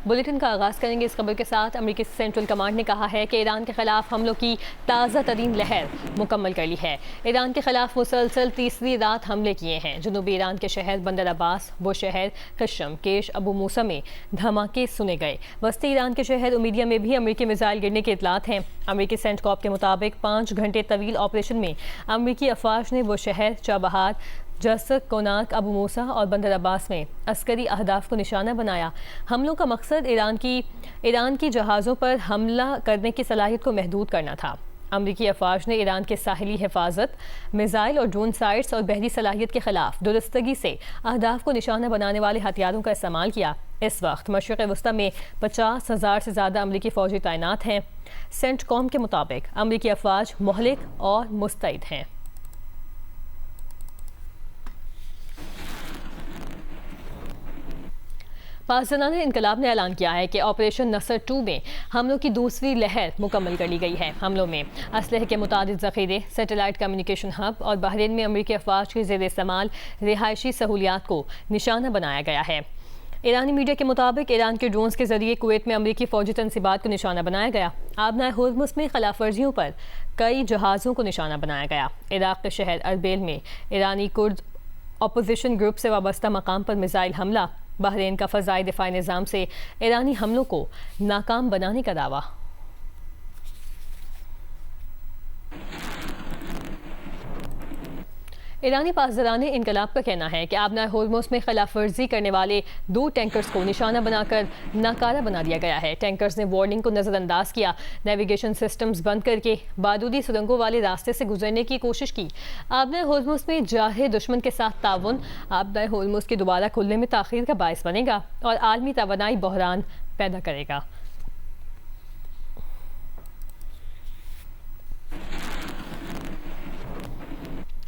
Bulletin کا آغاز کریں گے اس خبر کے ساتھ۔ امریکی سینٹرل کمانڈ نے کہا ہے کہ ایران کے خلاف حملوں کی تازہ ترین لہر مکمل کر لی ہے۔ ایران کے خلاف مسلسل تیسری رات حملے کیے ہیں۔ جنوبی ایران کے شہر بندر عباس، بوشہر، قشم، کیش، ابو موسیٰ میں دھماکے سنے گئے۔ وسطی ایران کے شہر امیدیہ میں بھی امریکی میزائل گرنے کے اطلاعات ہیں۔ امریکی سینٹ کاپ کے مطابق 5 گھنٹے طویل آپریشن میں امریکی افواج نے بوشہر، چابہار، جسک، کوناک، ابو موسیٰ اور بندر عباس میں عسکری اہداف کو نشانہ بنایا۔ حملوں کا مقصد ایران کی جہازوں پر حملہ کرنے کی صلاحیت کو محدود کرنا تھا۔ امریکی افواج نے ایران کے ساحلی حفاظت، میزائل اور ڈرون سائٹس اور بحری صلاحیت کے خلاف درستگی سے اہداف کو نشانہ بنانے والے ہتھیاروں کا استعمال کیا۔ اس وقت مشرق وسطی میں 50,000 سے زیادہ امریکی فوجی تعینات ہیں۔ سینٹ کام کے مطابق امریکی افواج مہلک اور مستعد ہیں۔ پاسداران انقلاب نے اعلان کیا ہے کہ آپریشن نصر 2 میں حملوں کی دوسری لہر مکمل کر لی گئی ہے۔ حملوں میں اسلحے کے متعدد ذخیرے، سیٹلائٹ کمیونیکیشن ہب اور بحرین میں امریکی افواج کے زیر استعمال رہائشی سہولیات کو نشانہ بنایا گیا ہے۔ ایرانی میڈیا کے مطابق ایران کے ڈرونز کے ذریعے کویت میں امریکی فوجی تنصیبات کو نشانہ بنایا گیا۔ آبنائے ہورمز میں خلاف ورزیوں پر کئی جہازوں کو نشانہ بنایا گیا۔ عراق کے شہر اربیل میں ایرانی کرد اپوزیشن گروپ سے وابستہ مقام پر میزائل حملہ۔ بحرین کا فضائی دفاعی نظام سے ایرانی حملوں کو ناکام بنانے کا دعویٰ۔ ایرانی پاسداران انقلاب کا کہنا ہے کہ آبنائے ہورمز میں خلاف ورزی کرنے والے 2 ٹینکرز کو نشانہ بنا کر ناکارہ بنا دیا گیا ہے۔ ٹینکرز نے وارننگ کو نظر انداز کیا، نیویگیشن سسٹمز بند کر کے بارودی سرنگوں والے راستے سے گزرنے کی کوشش کی۔ آبنائے ہورمز میں جارحے دشمن کے ساتھ تعاون آبنائے ہورمز کے دوبارہ کھلنے میں تاخیر کا باعث بنے گا اور عالمی توانائی بحران پیدا کرے گا۔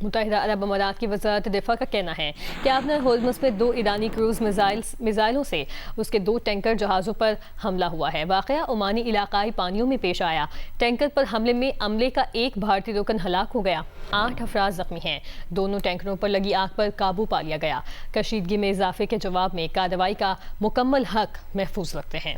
متحدہ عرب امارات کی وزارت دفاع کا کہنا ہے کہ آبنائے ہورمز میں 2 ایرانی کروز میزائلوں سے اس کے 2 ٹینکر جہازوں پر حملہ ہوا ہے۔ واقعہ عمانی علاقائی پانیوں میں پیش آیا۔ ٹینکر پر حملے میں عملے کا 1 بھارتی رکن ہلاک ہو گیا، 8 افراد زخمی ہیں۔ دونوں ٹینکروں پر لگی آگ پر قابو پا لیا گیا۔ کشیدگی میں اضافے کے جواب میں کارروائی کا مکمل حق محفوظ رکھتے ہیں۔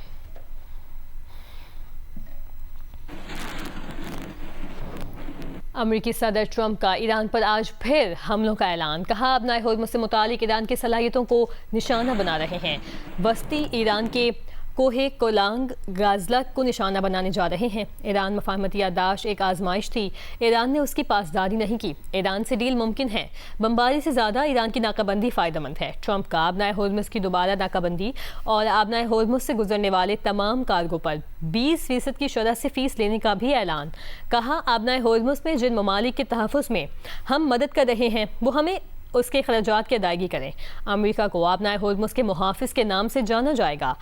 امریکی صدر ٹرمپ کا ایران پر آج پھر حملوں کا اعلان۔ کہا آبنائے ہورمز سے متعلق ایران کی صلاحیتوں کو نشانہ بنا رہے ہیں۔ وسطی ایران کے کوہ کولانگ غازلک کو نشانہ بنانے جا رہے ہیں۔ ایران مفاہمتی یادداشت ایک آزمائش تھی، ایران نے اس کی پاسداری نہیں کی۔ ایران سے ڈیل ممکن ہے، بمباری سے زیادہ ایران کی ناکہ بندی فائدہ مند ہے۔ ٹرمپ کا آبنائے ہورمز کی دوبارہ ناکہ بندی اور آبنائے ہورمز سے گزرنے والے تمام کارگو پر 20% کی شرح سے فیس لینے کا بھی اعلان۔ کہا آبنائے ہورمز میں جن ممالک کے تحفظ میں ہم مدد کر رہے ہیں وہ ہمیں اس کے اخراجات کی ادائیگی کریں۔ امریکہ کو آبنائے ہورمز کے محافظ کے نام سے جانا جائے گا۔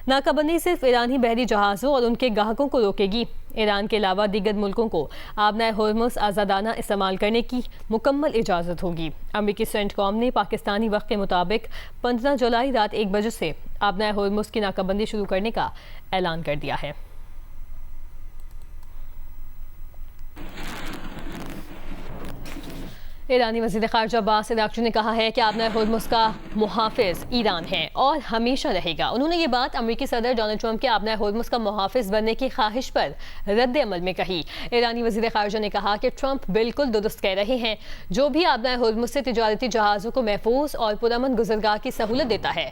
ناکہ بندی صرف ایرانی بحری جہازوں اور ان کے گاہکوں کو روکے گی۔ ایران کے علاوہ دیگر ملکوں کو آبنائے ہورمز آزادانہ استعمال کرنے کی مکمل اجازت ہوگی۔ امریکی سینٹ کام نے پاکستانی وقت کے مطابق 15 جولائی رات 1 بجے سے آبنائے ہورمز کی ناکہ بندی شروع کرنے کا اعلان کر دیا ہے۔ ایرانی وزیر خارجہ عباس اراغچی نے کہا ہے کہ آبنائے ہورمز کا محافظ ایران ہے اور ہمیشہ رہے گا۔ انہوں نے یہ بات امریکی صدر ڈونلڈ ٹرمپ کے آبنائے ہورمز کا محافظ بننے کی خواہش پر رد عمل میں کہی۔ ایرانی وزیر خارجہ نے کہا کہ ٹرمپ بالکل درست کہہ رہے ہیں، جو بھی آبنائے ہورمز سے تجارتی جہازوں کو محفوظ اور پرامن گزرگاہ کی سہولت دیتا ہے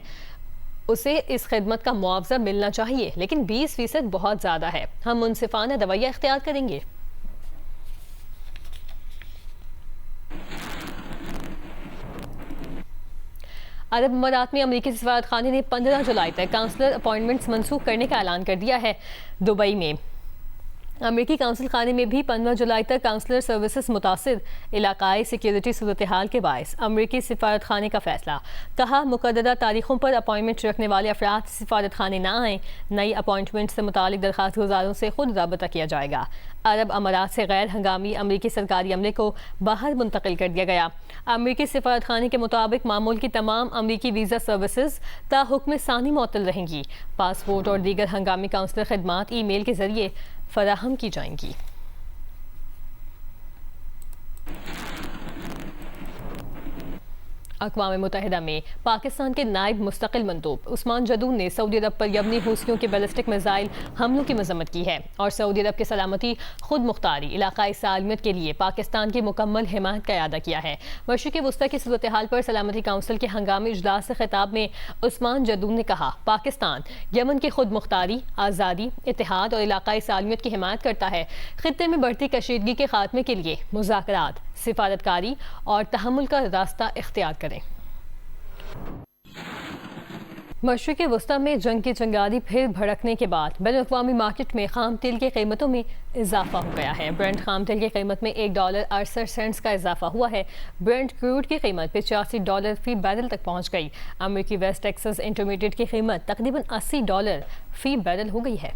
اسے اس خدمت کا معاوضہ ملنا چاہیے، لیکن 20% بہت زیادہ ہے۔ ہم منصفانہ رویہ اختیار کریں گے۔ عرب امارات میں امریکی سفارت خانے نے 15 جولائی تک کونسلر اپائنٹمنٹس منسوخ کرنے کا اعلان کر دیا ہے۔ دبئی میں امریکی کونسل خانے میں بھی 15 جولائی تک کونسلر سروسز متاثر، علاقائی سیکیورٹی صورتحال کے باعث امریکی سفارت خانے کا فیصلہ۔ کہا مقررہ تاریخوں پر اپائنٹمنٹ رکھنے والے افراد سفارت خانے نہ آئیں، نئی اپائنٹمنٹ سے متعلق درخواست گزاروں سے خود رابطہ کیا جائے گا۔ عرب امارات سے غیر ہنگامی امریکی سرکاری عملے کو باہر منتقل کر دیا گیا۔ امریکی سفارت خانے کے مطابق معمول کی تمام امریکی ویزا سروسز تا حکم ثانی معطل رہیں گی۔ پاسپورٹ اور دیگر ہنگامی کونسلر خدمات ای میل کے ذریعے فراہم کی جائیں گی۔ اقوام متحدہ میں پاکستان کے نائب مستقل مندوب عثمان جدون نے سعودی عرب پر یمنی حوثیوں کے بیلسٹک میزائل حملوں کی مذمت کی ہے اور سعودی عرب کے سلامتی خود مختاری علاقائی سالمیت کے لیے پاکستان کی مکمل حمایت کا اعادہ کیا ہے۔ مشرق وسطی کی صورتحال پر سلامتی کونسل کے ہنگامی اجلاس سے خطاب میں عثمان جدون نے کہا، پاکستان یمن کی خود مختاری، آزادی، اتحاد اور علاقائی سالمیت کی حمایت کرتا ہے۔ خطے میں بڑھتی کشیدگی کے خاتمے کے لیے مذاکرات، سفارتکاری اور تحمل کا راستہ اختیار کریں۔ مشرق وسطی میں جنگ کی چنگاری پھر بھڑکنے کے بعد بین الاقوامی مارکیٹ میں خام تیل کی قیمتوں میں اضافہ ہو گیا ہے۔ برنٹ خام تیل کی قیمت میں $1.68 کا اضافہ ہوا ہے۔ برنٹ کروڈ کی قیمت $85 فی بیرل تک پہنچ گئی۔ امریکی ویسٹ ٹیکساس انٹرمیڈیٹ کی قیمت تقریباً $80 فی بیرل ہو گئی ہے۔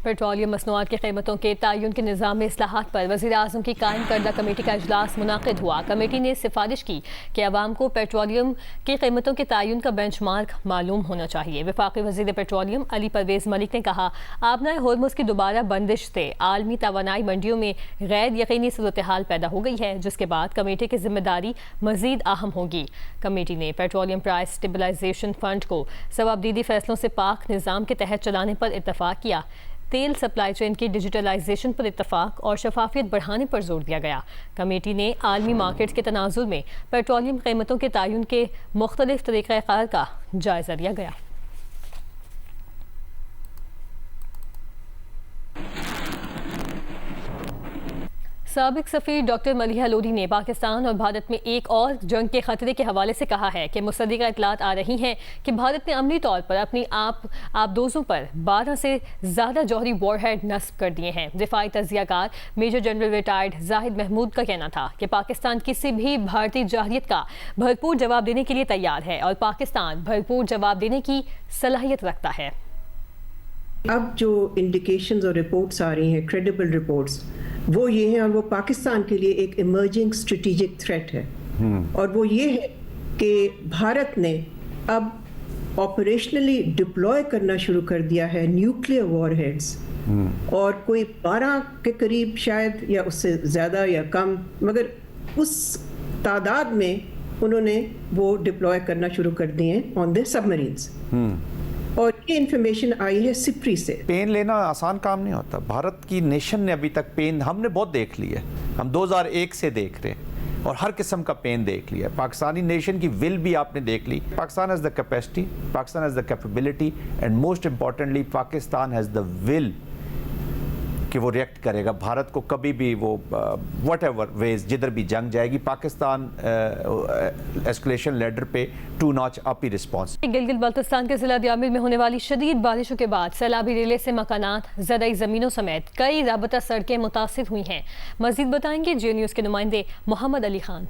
پیٹرولیم مصنوعات کی قیمتوں کے تعین کے نظام میں اصلاحات پر وزیر اعظم کی قائم کردہ کمیٹی کا اجلاس منعقد ہوا۔ کمیٹی نے سفارش کی کہ عوام کو پیٹرولیم کی قیمتوں کے تعین کا بینچ مارک معلوم ہونا چاہیے۔ وفاقی وزیر پیٹرولیم علی پرویز ملک نے کہا، آبنائے ہورمز کی دوبارہ بندش سے عالمی توانائی منڈیوں میں غیر یقینی صورتحال پیدا ہو گئی ہے، جس کے بعد کمیٹی کی ذمہ داری مزید اہم ہوگی۔ کمیٹی نے پیٹرولیم پرائس اسٹیبلائزیشن فنڈ کو ثوابدیدی فیصلوں سے پاک نظام کے تحت چلانے پر اتفاق کیا۔ تیل سپلائی چین کی ڈیجیٹلائزیشن پر اتفاق اور شفافیت بڑھانے پر زور دیا گیا۔ کمیٹی نے عالمی مارکیٹ کے تناظر میں پیٹرولیم قیمتوں کے تعین کے مختلف طریقہ کار کا جائزہ لیا گیا۔ سابق سفیر ڈاکٹر ملیحہ لودھی نے پاکستان اور بھارت میں ایک اور جنگ کے خطرے کے حوالے سے کہا ہے کہ مصدقہ اطلاعات آ رہی ہیں کہ بھارت نے عملی طور پر اپنی آبدوزوں پر 12 سے زیادہ جوہری وار ہیڈ نصب کر دیے ہیں۔ دفاعی تجزیہ کار میجر جنرل ریٹائرڈ زاہد محمود کا کہنا تھا کہ پاکستان کسی بھی بھارتی جارحیت کا بھرپور جواب دینے کے لیے تیار ہے اور پاکستان بھرپور جواب دینے کی صلاحیت رکھتا ہے۔ اب جو انڈیکیشنز اور رپورٹس آ رہی ہیں، کریڈیبل رپورٹس، وہ یہ ہیں اور وہ پاکستان کے لیے ایک ایمرجنگ اسٹریٹجک تھریٹ ہے، اور وہ یہ ہے کہ بھارت نے اب آپریشنلی ڈپلوائے کرنا شروع کر دیا ہے نیوکلیئر وار ہیڈز، اور کوئی 12 کے قریب شاید، یا اس سے زیادہ یا کم، مگر اس تعداد میں انہوں نے وہ ڈپلوائے کرنا شروع کر دیے ہیں آن دی سب مرینز۔ اور یہ انفارمیشن آئی ہے سپری سے۔ پین لینا آسان کام نہیں ہوتا۔ بھارت کی نیشن نے ابھی تک پین ہم نے بہت دیکھ لی ہے، ہم 2001 سے دیکھ رہے ہیں اور ہر قسم کا پین دیکھ لیا ہے۔ پاکستانی نیشن کی ول بھی آپ نے دیکھ لی۔ Pakistan has the capacity, Pakistan has the capability, and most importantly Pakistan has the will کہ وہ ریئیکٹ کرے گا۔ بھارت کو کبھی بھی وہ واٹ ایور ویز جدھر بھی جنگ جائے گی، پاکستان ایسکلیشن لیڈر پہ 2 ناچ اپ ہی رسپانس۔ گلگت بلتستان کے ضلع دیامر میں ہونے والی شدید بارشوں کے بعد سیلابی ریلے سے مکانات، زرعی زمینوں سمیت کئی رابطہ سڑکیں متاثر ہوئی ہیں۔ مزید بتائیں گے جے نیوز کے نمائندے محمد علی خان۔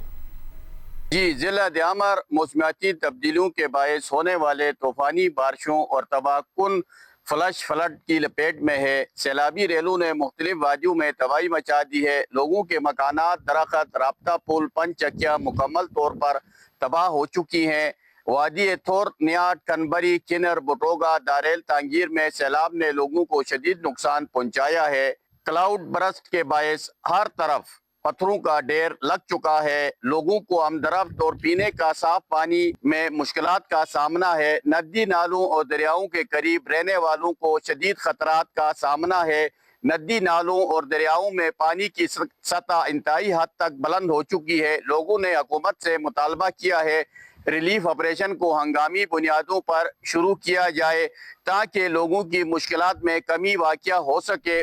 جی، ضلع دیامر موسمیاتی تبدیلیوں کے باعث ہونے والے طوفانی بارشوں اور تباہ کن فلش فلڈ کی لپیٹ میں ہے۔ سیلابی ریلوں نے مختلف وادیوں میں تباہی مچا دی ہے۔ لوگوں کے مکانات، درخت، رابطہ پل، 5 چکیاں مکمل طور پر تباہ ہو چکی ہیں۔ وادی تھور، نیاٹ، کنبری، کنر، بٹوگا، داریل تانگیر میں سیلاب نے لوگوں کو شدید نقصان پہنچایا ہے۔ کلاؤڈ برسٹ کے باعث ہر طرف پتھروں کا ڈھیر لگ چکا ہے۔ لوگوں کو آمدرفت اور پینے کا صاف پانی میں مشکلات کا سامنا ہے۔ ندی نالوں اور دریاؤں کے قریب رہنے والوں کو شدید خطرات کا سامنا ہے۔ ندی نالوں اور دریاؤں میں پانی کی سطح انتہائی حد تک بلند ہو چکی ہے۔ لوگوں نے حکومت سے مطالبہ کیا ہے ریلیف آپریشن کو ہنگامی بنیادوں پر شروع کیا جائے تاکہ لوگوں کی مشکلات میں کمی واقع ہو سکے۔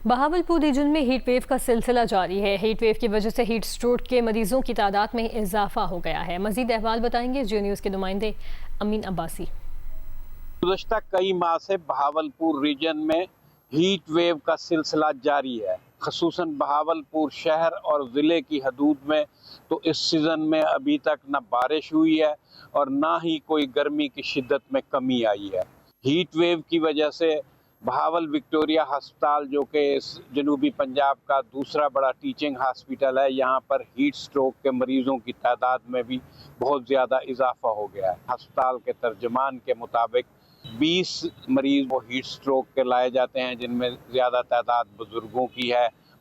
بہاولپور ریجن میں ہیٹ ویو کا سلسلہ جاری ہے۔ ہیٹ ویو کی وجہ سے ہیٹ اسٹروک کے مریضوں کی تعداد میں اضافہ ہو گیا ہے۔ مزید احوال بتائیں گے جے نیوز کے نمائندے امین عباسی۔ گزشتہ کئی ماہ سے بہاولپور ریجن میں ہیٹ ویو کا سلسلہ جاری ہے، خصوصاً بہاولپور شہر اور ضلع کی حدود میں۔ تو اس سیزن میں ابھی تک نہ بارش ہوئی ہے اور نہ ہی کوئی گرمی کی شدت میں کمی آئی ہے۔ ہیٹ ویو کی وجہ سے بہاول وکٹوریہ ہسپتال، جو کہ جنوبی پنجاب کا دوسرا بڑا ٹیچنگ ہاسپٹل ہے، یہاں پر ہیٹ سٹروک کے مریضوں کی تعداد میں بھی بہت زیادہ اضافہ ہو گیا ہے۔ ہسپتال کے ترجمان کے مطابق 20 مریض وہ ہیٹ سٹروک کے لائے جاتے ہیں، جن میں زیادہ تعداد بزرگوں کی ہے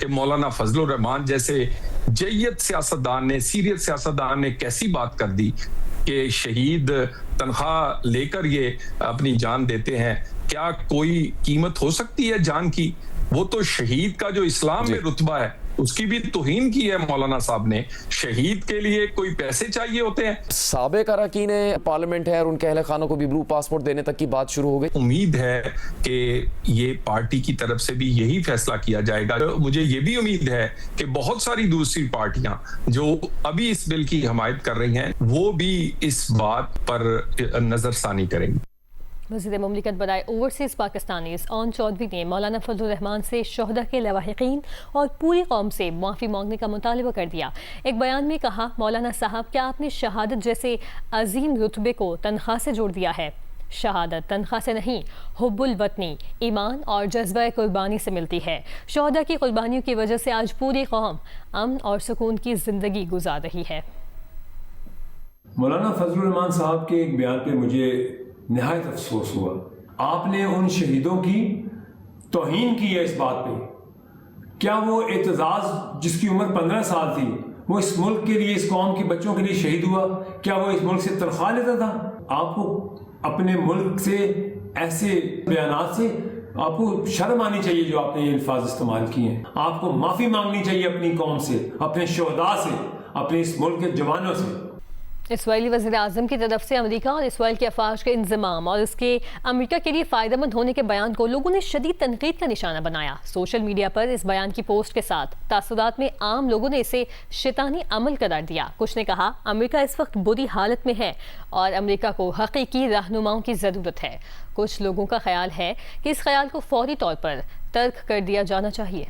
کہ مولانا فضل الرحمان جیسے جیت سیاستدان نے، سیریت سیاستدان نے کیسی بات کر دی کہ شہید تنخواہ لے کر یہ اپنی جان دیتے ہیں. کیا کوئی قیمت ہو سکتی ہے جان کی؟ وہ تو شہید کا جو اسلام میں رتبہ ہے اس کی بھی توہین کی ہے مولانا صاحب نے. شہید کے لیے کوئی پیسے چاہیے ہوتے ہیں. سابق اراکین پارلیمنٹ ہے اور ان کے اہل خانوں کو بھی بلو پاسپورٹ دینے تک کی بات شروع ہو گئی. امید ہے کہ یہ پارٹی کی طرف سے بھی یہی فیصلہ کیا جائے گا. مجھے یہ بھی امید ہے کہ بہت ساری دوسری پارٹیاں جو ابھی اس بل کی حمایت کر رہی ہیں وہ بھی اس بات پر نظر ثانی کریں گی. وزیر مملکت برائے اوورسیز پاکستانیز اون چودھری نے مولانا فضل الرحمان سے شہداء کے لواحقین اور پوری قوم سے معافی مانگنے کا مطالبہ کر دیا. ایک بیان میں کہا، مولانا صاحب کیا آپ نے شہادت جیسے عظیم رتبے کو تنخواہ سے جوڑ دیا ہے؟ شہادت تنخواہ سے نہیں، حب الوطنی، ایمان اور جذبہ قربانی سے ملتی ہے. شہداء کی قربانیوں کی وجہ سے آج پوری قوم امن اور سکون کی زندگی گزار رہی ہے. مولانا فضل الرحمان صاحب کے ایک بیان پہ مجھے نہایت افسوس ہوا. آپ نے ان شہیدوں کی توہین کی ہے اس بات پہ. کیا وہ اعتزاز جس کی عمر 15 سال تھی وہ اس ملک کے لیے، اس قوم کے بچوں کے لیے شہید ہوا؟ کیا وہ اس ملک سے تنخواہ لیتا تھا؟ آپ کو اپنے ملک سے ایسے بیانات سے آپ کو شرم آنی چاہیے جو آپ نے یہ الفاظ استعمال کیے ہیں. آپ کو معافی مانگنی چاہیے اپنی قوم سے، اپنے شہداء سے، اپنے اس ملک کے جوانوں سے. اسرائیلی وزیر اعظم کی طرف سے امریکہ اور اسرائیل کے افواج کے انضمام اور اس کے امریکہ کے لیے فائدہ مند ہونے کے بیان کو لوگوں نے شدید تنقید کا نشانہ بنایا. سوشل میڈیا پر اس بیان کی پوسٹ کے ساتھ تاثرات میں عام لوگوں نے اسے شیطانی عمل قرار دیا. کچھ نے کہا امریکہ اس وقت بری حالت میں ہے اور امریکہ کو حقیقی رہنماؤں کی ضرورت ہے. کچھ لوگوں کا خیال ہے کہ اس خیال کو فوری طور پر ترک کر دیا جانا چاہیے.